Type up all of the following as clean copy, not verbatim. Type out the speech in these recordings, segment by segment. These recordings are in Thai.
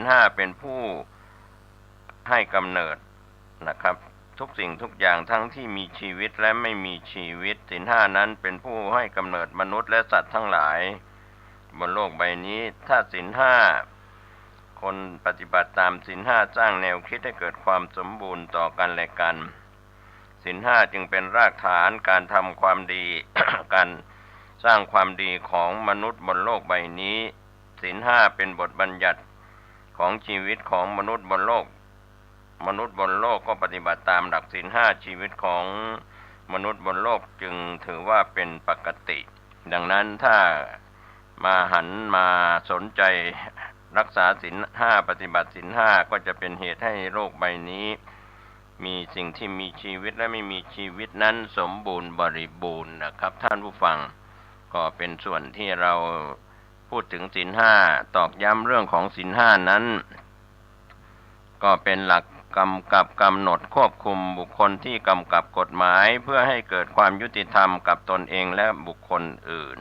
ห้าเป็นผู้ให้กำเนิดนะครับทุกสิ่งทุกอย่างทั้งที่มีชีวิตและไม่มีชีวิตศีลห้านั้นเป็นผู้ให้กำเนิดมนุษย์และสัตว์ทั้งหลายบนโลกใบนี้ถ้าศีลห้าคนปฏิบัติตามศีลห้าสร้างแนวคิดให้เกิดความสมบูรณ์ต่อกันและกันศีลห้าจึงเป็นรากฐานการทำความดี การสร้างความดีของมนุษย์บนโลกใบนี้ศีลห้าเป็นบทบัญญัติของชีวิตของมนุษย์บนโลกก็ปฏิบัติตามหลักศีลห้าชีวิตของมนุษย์บนโลกจึงถือว่าเป็นปกติดังนั้นถ้าหันมาสนใจรักษาศีลห้าปฏิบัติศีลห้าก็จะเป็นเหตุให้โลกใบนี้มีสิ่งที่มีชีวิตและไม่มีชีวิตนั้นสมบูรณ์บริบูรณ์นะครับท่านผู้ฟังก็เป็นส่วนที่เราพูดถึงศีลห้าตอกย้ำเรื่องของศีลห้านั้นก็เป็นหลักกำหนดควบคุมบุคคลที่กำกับกฎหมายเพื่อให้เกิดความยุติธรรมกับตนเองและบุคคลอื่น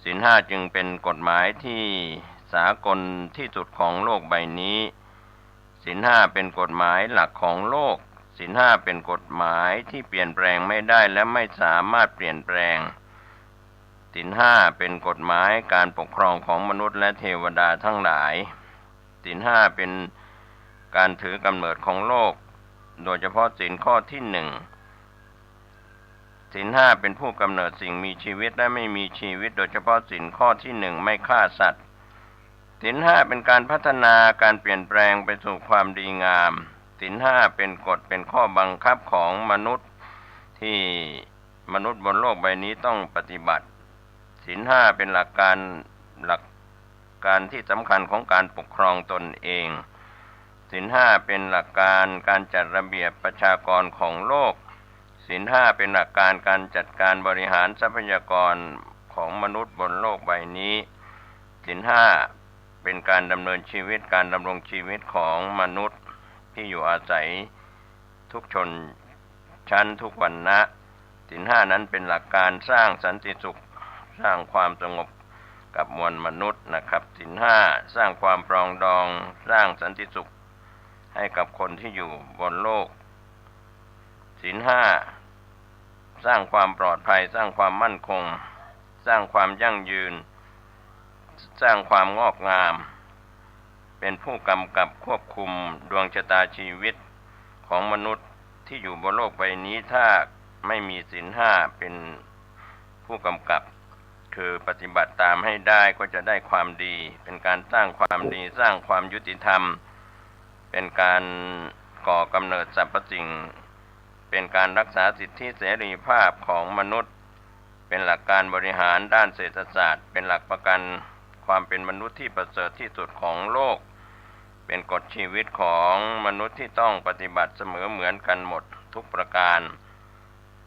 ศีลห้าจึงเป็นกฎหมายที่สากลที่สุดของโลกใบนี้ศีลห้าเป็นกฎหมายหลักของโลกศีลห้าเป็นกฎหมายที่เปลี่ยนแปลงไม่ได้และไม่สามารถเปลี่ยนแปลงศีลห้าเป็นกฎหมายการปกครองของมนุษย์และเทวดาทั้งหลายศีลห้าเป็นการถือกำเนิดของโลกโดยเฉพาะศีลข้อที่หนึ่งศีลห้าเป็นผู้กำเนิดสิ่งมีชีวิตและไม่มีชีวิตโดยเฉพาะศีลข้อที่หนึ่งไม่ฆ่าสัตว์ศีลห้าเป็นการพัฒนาการเปลี่ยนแปลงไปสู่ความดีงามศีลห้าเป็นกฎเป็นข้อบังคับของมนุษย์ที่มนุษย์บนโลกใบนี้ต้องปฏิบัติศีลห้าเป็นหลักการที่สำคัญของการปกครองตนเองศีลห้าเป็นหลักการจัดระเบียบประชากรของโลกศีลห้าเป็นหลักการจัดการบริหารทรัพยากรของมนุษย์บนโลกใบนี้ศีลห้าเป็นการดำเนินชีวิตการดำรงชีวิตของมนุษย์ที่อยู่อาศัยทุกชนชั้นทุกวรรณะศีลห้านั้นเป็นหลักการสร้างสันติสุขสร้างความสงบกับมวลมนุษย์นะครับศีลห้าสร้างความปรองดองสร้างสันติสุขให้กับคนที่อยู่บนโลกศีลห้าสร้างความปลอดภัยสร้างความมั่นคงสร้างความยั่งยืนสร้างความงอกงามเป็นผู้กำกับควบคุมดวงชะตาชีวิตของมนุษย์ที่อยู่บนโลกใบนี้ถ้าไม่มีศีลห้าเป็นผู้กำกับคือปฏิบัติตามให้ได้ก็จะได้ความดีเป็นการสร้างความดีสร้างความยุติธรรมเป็นการก่อกำเนิดสรรพสิ่งเป็นการรักษาสิทธิเสรีภาพของมนุษย์เป็นหลักการบริหารด้านเศรษฐศาสตร์เป็นหลักประกันความเป็นมนุษย์ที่ประเสริฐที่สุดของโลกเป็นกฎชีวิตของมนุษย์ที่ต้องปฏิบัติเสมอเหมือนกันหมดทุกประการ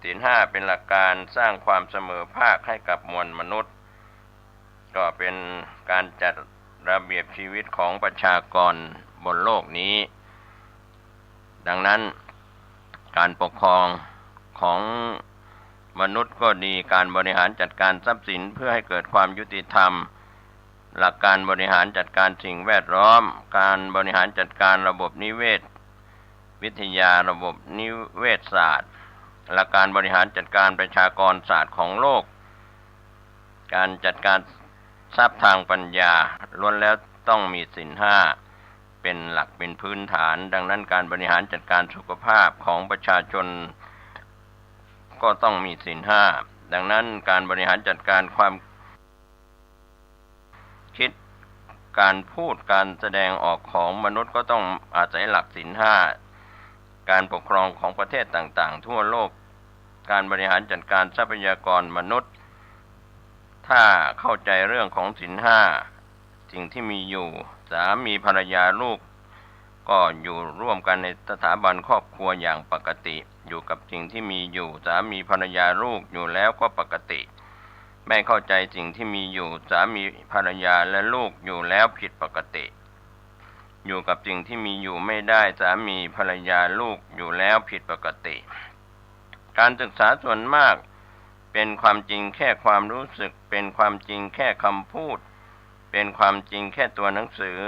ศีลห้าเป็นหลักการสร้างความเสมอภาคให้กับมวลมนุษย์ก็เป็นการจัดระเบียบชีวิตของประชากรบนโลกนี้ดังนั้นการปกครองของมนุษย์ก็ดีการบริหารจัดการทรัพย์สินเพื่อให้เกิดความยุติธรรมหลักการบริหารจัดการสิ่งแวดล้อมการบริหารจัดการระบบนิเวศวิทยาระบบนิเวศศาสตร์หลักการบริหารจัดการประชากรศาสตร์ของโลกการจัดการทรัพย์ทางปัญญาล้วนแล้วต้องมีศีลห้าเป็นหลักเป็นพื้นฐานดังนั้นการบริหารจัดการสุขภาพของประชาชนก็ต้องมีศีลห้าดังนั้นการบริหารจัดการความคิดการพูดการแสดงออกของมนุษย์ก็ต้องอาศัยหลักศีลห้าการปกครองของประเทศต่างๆทั่วโลกการบริหารจัดการทรัพยากรมนุษย์ถ้าเข้าใจเรื่องของศีลห้าสิ่งที่มีอยู่สามีภรรยาลูกก็อยู่ร่วมกันในสถาบันครอบครัวอย่างปกติอยู่กับสิ่งที่มีอยู่สามีภรรยาลูกอยู่แล้วก็ปกติไม่เข้าใจสิ่งที่มีอยู่สามีภรรยาและลูกอยู่แล้วผิดปกติอยู่กับสิ่งที่มีอยู่ไม่ได้สามีภรรยาลูกอยู่แล้วผิดปกติการศึกษาส่วนมากเป็นความจริงแค่ความรู้สึกเป็นความจริงแค่คำพูด เป็นความจริงแค่ตัวหนังสือ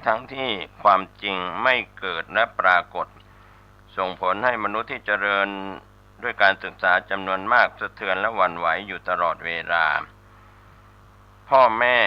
ทั้งที่ความจริงไม่เกิดและปรากฏส่งผลให้มนุษย์ที่เจริญด้วยการศึกษาจำนวนมากสะเทือนและหวั่นไหวอยู่ตลอดเวลาพ่อแม่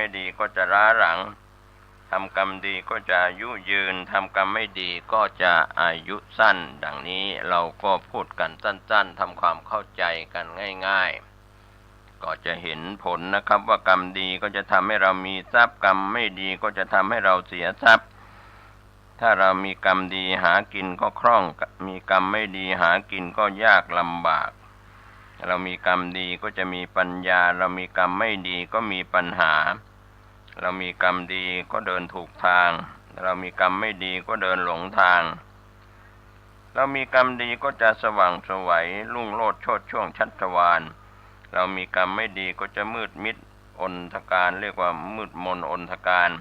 ไม่ดีก็จะล้าหลังทำกรรมดีก็จะอายุยืนทำกรรมไม่ดีก็จะอายุสั้นดังนี้เราก็พูดกันสั้นๆทำความเข้าใจกันง่ายๆก็จะเห็นผลนะครับว่ากรรมดีก็จะทำให้เรามีทรัพย์กรรมไม่ดีก็จะทำให้เราเสียทรัพย์ถ้าเรามีกรรมดีหากินก็คล่องมีกรรมไม่ดีหากินก็ยากลำบากเรามีกรรมดีก็จะมีปัญญาเรามีกรรมไม่ดีก็มีปัญหาเรามีกรรมดีก็เดินถูกทางเรามีกรรมไม่ดีก็เดินหลงทางเรามีกรรมดีก็จะสว่างไสวรุ่งโรจน์โชติช่วงชัชวาลเรามีกรรมไม่ดีก็จะมืดมิดอนทการเรียกว่ามืดมนอนทการ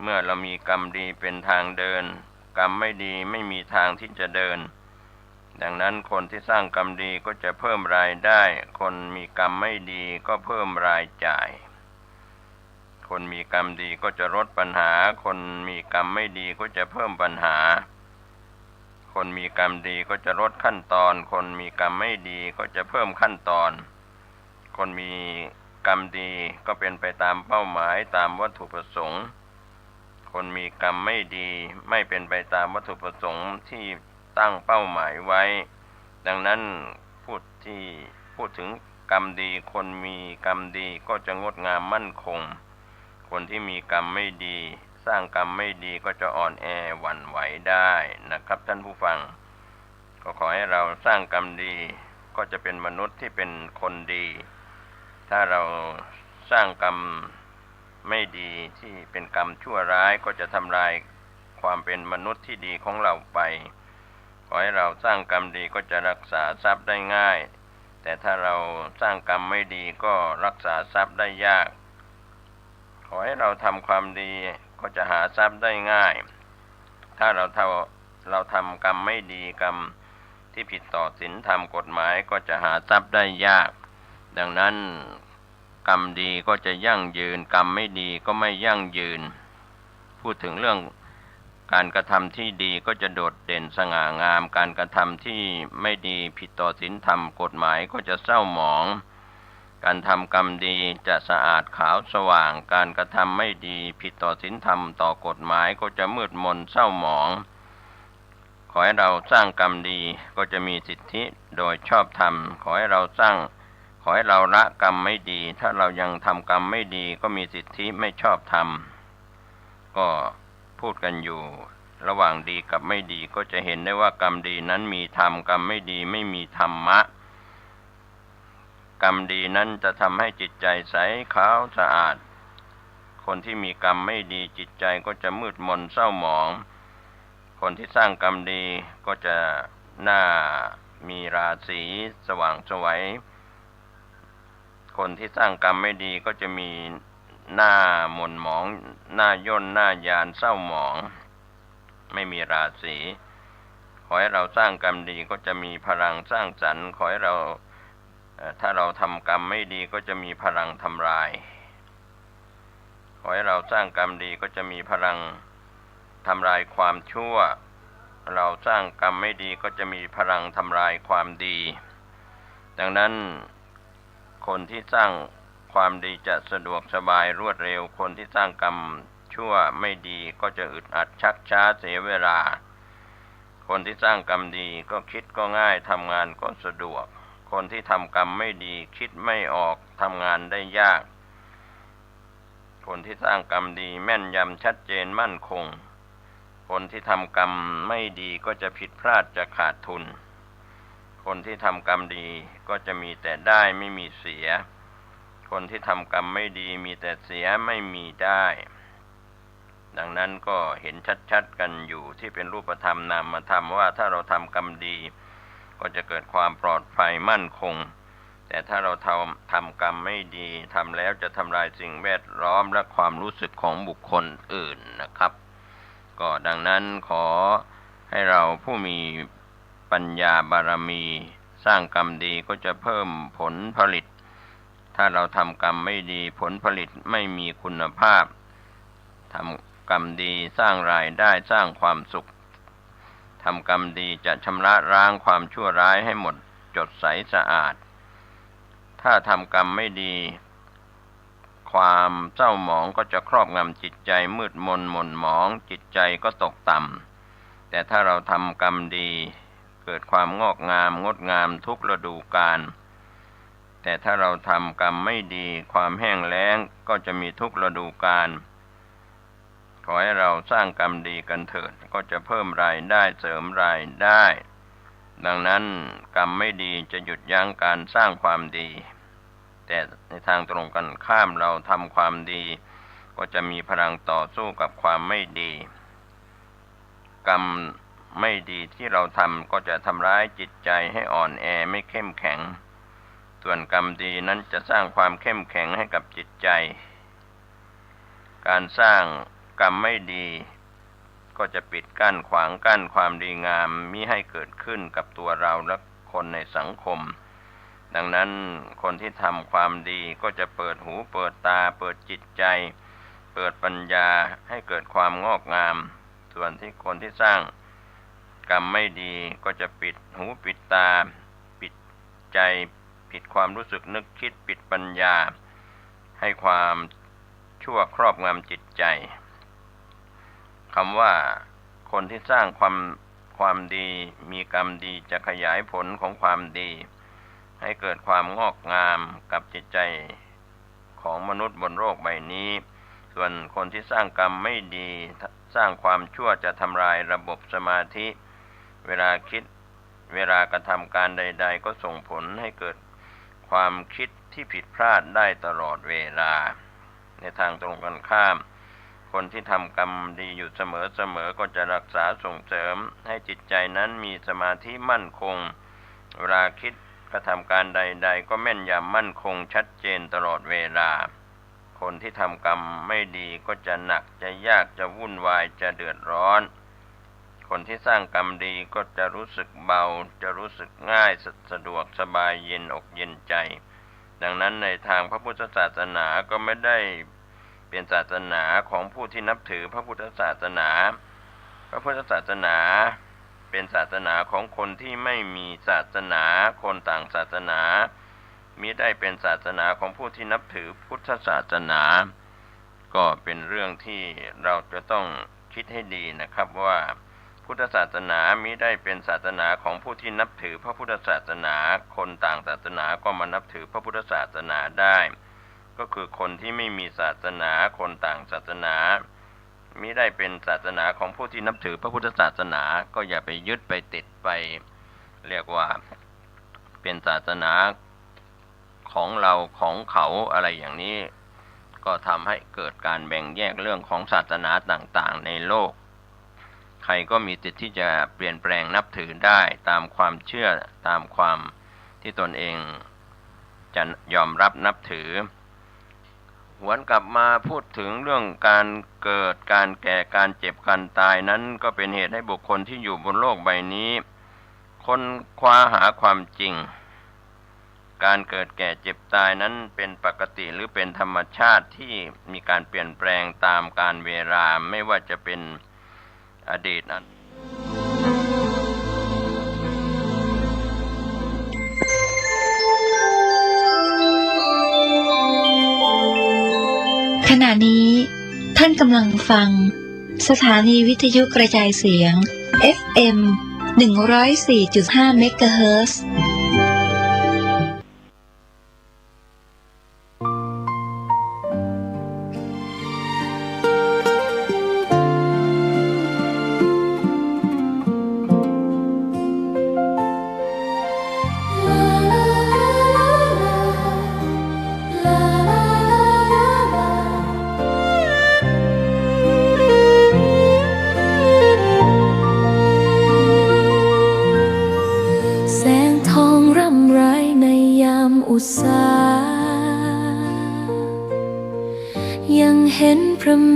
เมื่อเรามีกรรมดีเป็นทางเดินกรรมไม่ดีไม่มีทางที่จะเดินดังนั้นคนที่สร้างกรรมดีก็จะเพิ่มรายได้คนมีกรรมไม่ดีก็เพิ่มรายจ่ายคนมีกรรมดีก็จะลดปัญหาคนมีกรรมไม่ดีก็จะเพิ่มปัญหาคนมีกรรมดีก็จะลดขั้นตอนคนมีกรรมไม่ดีก็จะเพิ่มขั้นตอนคนมีกรรมดีก็เป็นไปตามเป้าหมายตามวัตถุประสงค์คนมีกรรมไม่ดีไม่เป็นไปตามวัตถุประสงค์ที่ตั้งเป้าหมายไว้ดังนั้นพูดถึงกรรมดีคนมีกรรมดีก็จะงดงามมั่นคงคนที่มีกรรมไม่ดีสร้างกรรมไม่ดีก็จะอ่อนแอหวั่นไหวได้นะครับท่านผู้ฟังก็ขอให้เราสร้างกรรมดีก็จะเป็นมนุษย์ที่เป็นคนดีถ้าเราสร้างกรรมไม่ดีที่เป็นกรรมชั่วร้ายก็จะทำลายความเป็นมนุษย์ที่ดีของเราไปขอให้เราสร้างกรรมดีก็จะรักษาทรัพย์ได้ง่ายแต่ถ้าเราสร้างกรรมไม่ดีก็รักษาทรัพย์ได้ยากขอให้เราทำความดีก็จะหาทรัพย์ได้ง่ายถ้าเราทำกรรมไม่ดีกรรมที่ผิดต่อศีลธรรมกฎหมายก็จะหาทรัพย์ได้ยากดังนั้นกรรมดีก็จะยั่งยืนกรรมไม่ดีก็ไม่ยั่งยืนพูดถึงเรื่องการกระทำที่ดีก็จะโดดเด่นสง่างามการกระทำที่ไม่ดีผิดต่อศีลธรรมกฎหมายก็จะเศร้าหมองการทำกรรมดีจะสะอาดขาวสว่างการกระทำไม่ดีผิดต่อศีลธรรมต่อกฎหมายก็จะมืดมนเศร้าหมองขอให้เราสร้างกรรมดีก็จะมีสิทธิโดยชอบธรรมขอให้เราละกรรมไม่ดีถ้าเรายังทำกรรมไม่ดีก็มีสิทธิไม่ชอบธรรมก็พูดกันอยู่ระหว่างดีกับไม่ดีก็จะเห็นได้ว่ากรรมดีนั้นมีธรรมกรรมไม่ดีไม่มีธรรมะกรรมดีนั้นจะทำให้จิตใจใสขาวสะอาดคนที่มีกรรมไม่ดีจิตใจก็จะมืดมนเศร้าหมองคนที่สร้างกรรมดีก็จะหน้ามีราศีสว่างไสวคนที่สร้างกรรมไม่ดีก็จะมีหน้าหม่นหมองหน้าย่นหน้ายานเศร้าหมองไม่มีราศีขอให้เราสร้างกรรมดีก็จะมีพลังสร้างสรรค์ขอให้เราถ้าเราทำกรรมไม่ดีก็จะมีพลังทำลายขอให้เราสร้างกรรมดีก็จะมีพลังทำลายความชั่วเราสร้างกรรมไม่ดีก็จะมีพลังทำลายความดีดังนั้นคนที่สร้างความดีจะสะดวกสบายรวดเร็วคนที่สร้างกรรมชั่วไม่ดีก็จะอึดอัดชักช้าเสียเวลาคนที่สร้างกรรมดีก็คิดก็ง่ายทำงานก็สะดวกคนที่ทำกรรมไม่ดีคิดไม่ออกทำงานได้ยากคนที่สร้างกรรมดีแม่นยำชัดเจนมั่นคงคนที่ทำกรรมไม่ดีก็จะผิดพลาดจะขาดทุนคนที่ทำกรรมดีก็จะมีแต่ได้ไม่มีเสียคนที่ทำกรรมไม่ดีมีแต่เสียไม่มีได้ดังนั้นก็เห็นชัดๆกันอยู่ที่เป็นรูปธรรมนามธรรมว่าถ้าเราทำกรรมดีก็จะเกิดความปลอดภัยมั่นคงแต่ถ้าเราทำกรรมไม่ดีทำแล้วจะทำลายสิ่งแวดล้อมและความรู้สึกของบุคคลอื่นนะครับก็ดังนั้นขอให้เราผู้มีปัญญาบารมีสร้างกรรมดีก็จะเพิ่มผลผลิตถ้าเราทำกรรมไม่ดีผลผลิตไม่มีคุณภาพทำกรรมดีสร้างรายได้สร้างความสุขทำกรรมดีจะชำระล้างความชั่วร้ายให้หมดจดใสสะอาดถ้าทำกรรมไม่ดี ความเศร้าหมองก็จะครอบงำจิตใจมืดมนหม่นหมองจิตใจก็ตกต่ำแต่ถ้าเราทำกรรมดีเกิดความงอกงามงดงามทุกฤดูกาลแต่ถ้าเราทำกรรมไม่ดีความแห้งแล้งก็จะมีทุกฤดูกาลขอให้เราสร้างกรรมดีกันเถิดก็จะเพิ่มรายได้เสริมรายได้ดังนั้นกรรมไม่ดีจะหยุดยั้งการสร้างความดีแต่ในทางตรงกันข้ามเราทำความดีก็จะมีพลังต่อสู้กับความไม่ดีกรรมไม่ดีที่เราทำก็จะทำร้ายจิตใจให้อ่อนแอไม่เข้มแข็งส่วนกรรมดีนั้นจะสร้างความเข้มแข็งให้กับจิตใจการสร้างกรรมไม่ดีก็จะปิดกั้นขวางกั้นความดีงามมิให้เกิดขึ้นกับตัวเราและคนในสังคมดังนั้นคนที่ทำความดีก็จะเปิดหูเปิดตาเปิดจิตใจเปิดปัญญาให้เกิดความงอกงามส่วนที่คนที่สร้างกรรมไม่ดีก็จะปิดหูปิดตาปิดใจปิดความรู้สึกนึกคิดปิดปัญญาให้ความชั่วครอบงำจิตใจคำว่าคนที่สร้างความดีมีกรรมดีจะขยายผลของความดีให้เกิดความงอกงามกับจิตใจของมนุษย์บนโลกใบนี้ส่วนคนที่สร้างกรรมไม่ดีสร้างความชั่วจะทำลายระบบสมาธิเวลาคิดเวลากระทำการใดๆก็ส่งผลให้เกิดความคิดที่ผิดพลาดได้ตลอดเวลาในทางตรงกันข้ามคนที่ทำกรรมดีอยู่เสมอๆก็จะรักษาส่งเสริมให้จิตใจนั้นมีสมาธิมั่นคงเวลาคิดกระทำการใดๆก็แม่นยำมั่นคงชัดเจนตลอดเวลาคนที่ทำกรรมไม่ดีก็จะหนักจะยากจะวุ่นวายจะเดือดร้อนคนที่สร้างกรรมดีก็จะรู้สึกเบาจะรู้สึกง่ายสะดวกสบายเย็นอกเย็นใจดังนั้นในทางพระพุทธศาสนาก็ไม่ได้เป็นศาสนาของผู้ที่นับถือพระพุทธศาสนาพระพุทธศาสนาเป็นศาสนาของคนที่ไม่มีศาสนาคนต่างศาสนามิได้เป็นศาสนาของผู้ที่นับถือพุทธศาสนาก็เป็นเรื่องที่เราจะต้องคิดให้ดีนะครับว่าพุทธศาสนามิได้เป็นศาสนาของผู้ที่นับถือพระพุทธศาสนาคนต่างศาสนาก็มานับถือพระพุทธศาสนาได้ก็คือคนที่ไม่มีศาสนาคนต่างศาสนามิได้เป็นศาสนาของผู้ที่นับถือพระพุทธศาสนาก็อย่าไปยึดไปติดไปเรียกว่าเป็นศาสนาของเราของเขาอะไรอย่างนี้ก็ทำให้เกิดการแบ่งแยกเรื่องของศาสนาต่างๆในโลกใครก็มีสิทธิ์ที่จะเปลี่ยนแปลงนับถือได้ตามความเชื่อตามความที่ตนเองจะยอมรับนับถือหวนกลับมาพูดถึงเรื่องการเกิดการแก่การเจ็บการตายนั้นก็เป็นเหตุให้บุคคลที่อยู่บนโลกใบนี้ค้นคว้าหาความจริงการเกิดแก่เจ็บตายนั้นเป็นปกติหรือเป็นธรรมชาติที่มีการเปลี่ยนแปลงตามกาลเวลาไม่ว่าจะเป็นอดีตขณะนี้ท่านกำลังฟังสถานีวิทยุกระจายเสียง FM 104.5 เมกะเฮิรตซ์